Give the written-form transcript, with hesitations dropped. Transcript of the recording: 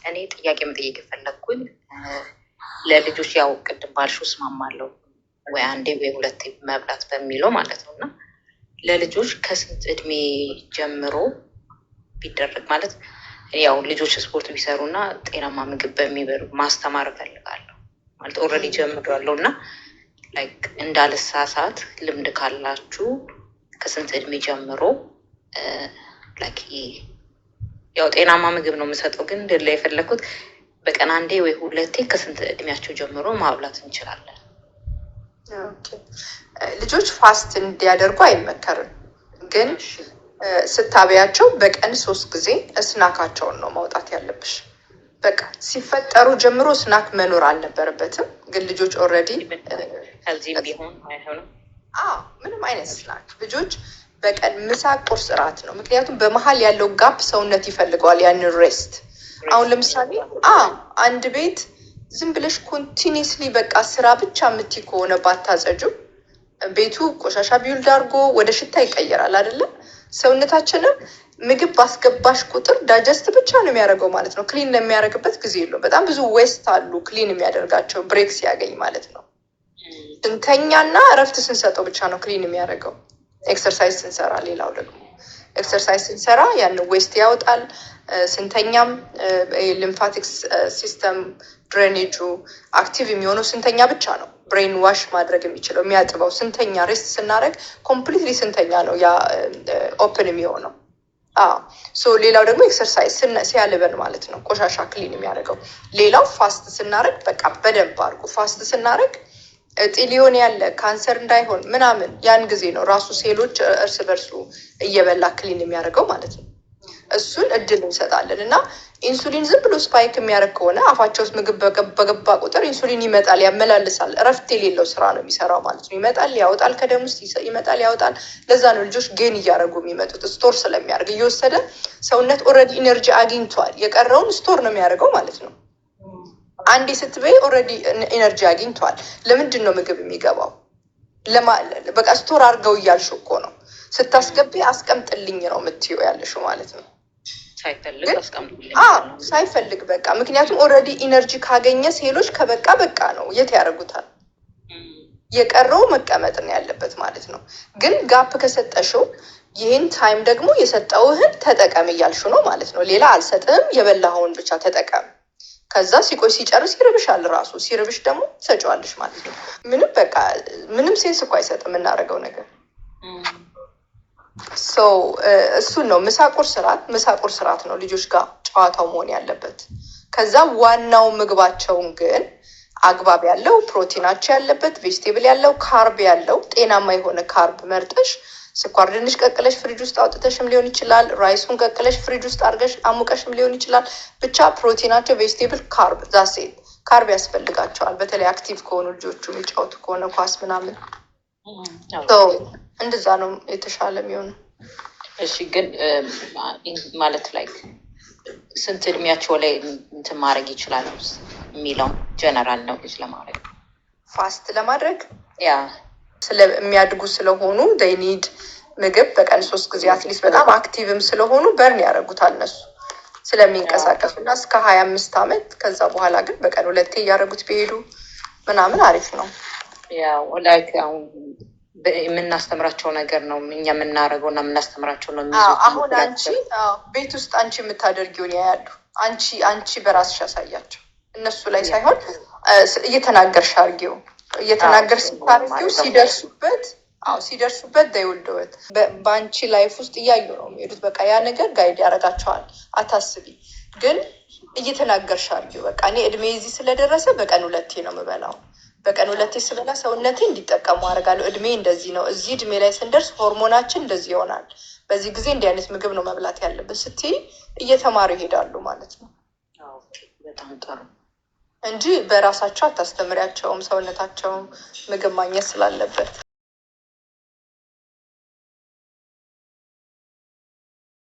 እኔ ጥያቄ መጠየቅ የፈለግኩኝ ለልጆች ያው ቅድም ባልሽው እስማማለሁ ወይ አንዴ ወይ ሁለቴ መብላት በሚለው ማለት ነው። እና ለልጆች ከስንት እድሜ ጀምሮ ቢደረግ ማለት ያው ልጆች ስፖርት ቢሰሩ እና ጤናማ ምግብ በሚበሉ ማስተማር እፈልጋለሁ ማለት ኦልሬዲ ጀምሬያለሁ እና ላይክ እንዳልሳሳት ልምድ ካላችሁ ከስንት እድሜ ጀምሮ ላይክ ያው ጤናማ ምግብ ነው የምሰጠው፣ ግን ድል ላይ የፈለኩት በቀን አንዴ ወይ ሁለቴ ከስንት እድሜያቸው ጀምሮ ማብላት እንችላለን? ልጆች ፋስት እንዲያደርጉ አይመከርም፣ ግን ስታበያቸው በቀን 3 ጊዜ እስናካቸውን ነው ማውጣት ያለብሽ። በቃ ሲፈጠሩ ጀምሮ ስናክ መኖር አልነበረበትም፣ ግን ልጆች ኦልሬዲ ከዚህም ቢሆን አይሆንም። ምንም አይነት ስናክ ልጆች በቀን ምሳ፣ ቁርስ፣ እራት ነው። ምክንያቱም በመሀል ያለው ጋፕ ሰውነት ይፈልገዋል ያንን ሬስት። አሁን ለምሳሌ አንድ ቤት ዝም ብለሽ ኮንቲኒስሊ በቃ ስራ ብቻ የምትይ ከሆነ ባታጸጁ ቤቱ ቆሻሻ ቢውልድ አድርጎ ወደ ሽታ ይቀየራል አይደለም? ሰውነታችንም ምግብ ባስገባሽ ቁጥር ዳጀስት ብቻ ነው የሚያደርገው ማለት ነው። ክሊን ለሚያደርግበት ጊዜ የለውም። በጣም ብዙ ዌስት አሉ ክሊን የሚያደርጋቸው ብሬክ ሲያገኝ ማለት ነው። ስንተኛና እረፍት ስንሰጠው ብቻ ነው ክሊን የሚያደርገው። ኤክሰርሳይዝ ስንሰራ፣ ሌላው ደግሞ ኤክሰርሳይዝ ስንሰራ ያን ዌስት ያወጣል። ስንተኛም ሊምፋቲክስ ሲስተም ድሬኔጁ አክቲቭ የሚሆነው ስንተኛ ብቻ ነው። ብሬን ዋሽ ማድረግ የሚችለው የሚያጥበው ስንተኛ፣ ሬስት ስናደርግ ኮምፕሊትሊ ስንተኛ ነው ያ ኦፕን የሚሆነው። ሌላው ደግሞ ኤክሰርሳይዝ ሲያልበን ማለት ነው ቆሻሻ ክሊን የሚያደርገው። ሌላው ፋስት ስናደርግ በቃ በደንብ አድርጎ ፋስት ስናደርግ እጢ ሊሆን ያለ ካንሰር እንዳይሆን ምናምን ያን ጊዜ ነው ራሱ ሴሎች እርስ በርሱ እየበላ ክሊን የሚያደርገው ማለት ነው። እሱን እድል እንሰጣለን እና ኢንሱሊን ዝም ብሎ ስፓይክ የሚያደርግ ከሆነ አፋቸው ውስጥ ምግብ በገባ ቁጥር ኢንሱሊን ይመጣል፣ ያመላልሳል። እረፍት የሌለው ስራ ነው የሚሰራው ማለት ነው። ይመጣል፣ ያወጣል፣ ከደም ውስጥ ይመጣል፣ ያወጣል። ለዛ ነው ልጆች ጌን እያደረጉ የሚመጡት፣ ስቶር ስለሚያደርግ እየወሰደ ሰውነት ኦልሬዲ ኢነርጂ አግኝቷል። የቀረውን ስቶር ነው የሚያደርገው ማለት ነው። አንዴ ስትበይ ኦልሬዲ ኢነርጂ አግኝቷል። ለምንድን ነው ምግብ የሚገባው? በቃ ስቶር አድርገው እያልሽው እኮ ነው። ስታስገቢ አስቀምጥልኝ ነው የምትይው ያለሽው ማለት ነው። ሳይፈልግ በቃ ምክንያቱም ኦልሬዲ ኢነርጂ ካገኘ ሴሎች ከበቃ በቃ ነው የት ያደርጉታል? የቀረው መቀመጥ ነው ያለበት ማለት ነው። ግን ጋፕ ከሰጠሽው ይህን ታይም ደግሞ የሰጠውህን ተጠቀም እያልሽው ነው ማለት ነው። ሌላ አልሰጥህም፣ የበላኸውን ብቻ ተጠቀም። ከዛ ሲቆይ ሲጨርስ ይርብሻል። ራሱ ሲርብሽ ደግሞ ትሰጪዋለሽ ማለት ነው። ምንም በቃ ምንም ሴንስ እኮ አይሰጥም የምናደርገው ነገር። እሱን ነው ምሳ ቁርስ እራት ነው ልጆች ጋር ጨዋታው መሆን ያለበት። ከዛ ዋናው ምግባቸውን ግን አግባብ ያለው ፕሮቲናቸው ያለበት፣ ቬጅቴብል ያለው፣ ካርብ ያለው ጤናማ የሆነ ካርብ መርጠሽ ስኳር ድንች ቀቅለሽ ፍሪጅ ውስጥ አውጥተሽም ሊሆን ይችላል። ራይሱን ቀቅለሽ ፍሪጅ ውስጥ አድርገሽ አሙቀሽም ሊሆን ይችላል። ብቻ ፕሮቲናቸው ቬጅቴብል፣ ካርብ ዛሴት ካርብ ያስፈልጋቸዋል። በተለይ አክቲቭ ከሆኑ ልጆቹ የሚጫወቱ ከሆነ ኳስ ምናምን እንደዛ ነው የተሻለ የሚሆነው። እሺ፣ ግን ማለት ላይ ስንት እድሜያቸው ላይ እንትን ማድረግ ይችላል የሚለው ጀነራል ነው ለማድረግ ፋስት ለማድረግ ስለሚያድጉ ስለሆኑ ኒድ ምግብ በቀን 3 ጊዜ አትሊስት በጣም አክቲቭም ስለሆኑ በርን ያደርጉታል እነሱ ስለሚንቀሳቀሱ እና እስከ 25 ዓመት ከዛ በኋላ ግን በቀን 2 እያደረጉት ቢሄዱ ምናምን አሪፍ ነው። ያው ላይክ አሁን የምናስተምራቸው ነገር ነው እኛ የምናደርገው እና የምናስተምራቸው ነው የሚይዙት። አሁን አንቺ ቤት ውስጥ አንቺ የምታደርጊውን ያያሉ። አንቺ በራስሽ ያሳያቸው፣ እነሱ ላይ ሳይሆን እየተናገርሽ አድርጊው። እየተናገርሽ ስታደርጊው ሲደርሱበት ዳይወልደወት በአንቺ ላይፍ ውስጥ እያዩ ነው የሚሄዱት። በቃ ያ ነገር ጋይድ ያደርጋቸዋል። አታስቢ፣ ግን እየተናገርሽ አድርጊው። በቃ እኔ እድሜ እዚህ ስለደረሰ በቀን 2 ነው የምበላው። በቀን 2 ስበላ ሰውነቴ እንዲጠቀሙ አደርጋለሁ። እድሜ እንደዚህ ነው፣ እዚህ እድሜ ላይ ስንደርስ ሆርሞናችን እንደዚህ ይሆናል፣ በዚህ ጊዜ እንዲህ አይነት ምግብ ነው መብላት ያለብን ስትይ እየተማሩ ይሄዳሉ ማለት ነው። በጣም ጥሩ እንጂ በራሳቸው አታስተምሪያቸውም። ሰውነታቸውም ምግብ ማግኘት ስላለበት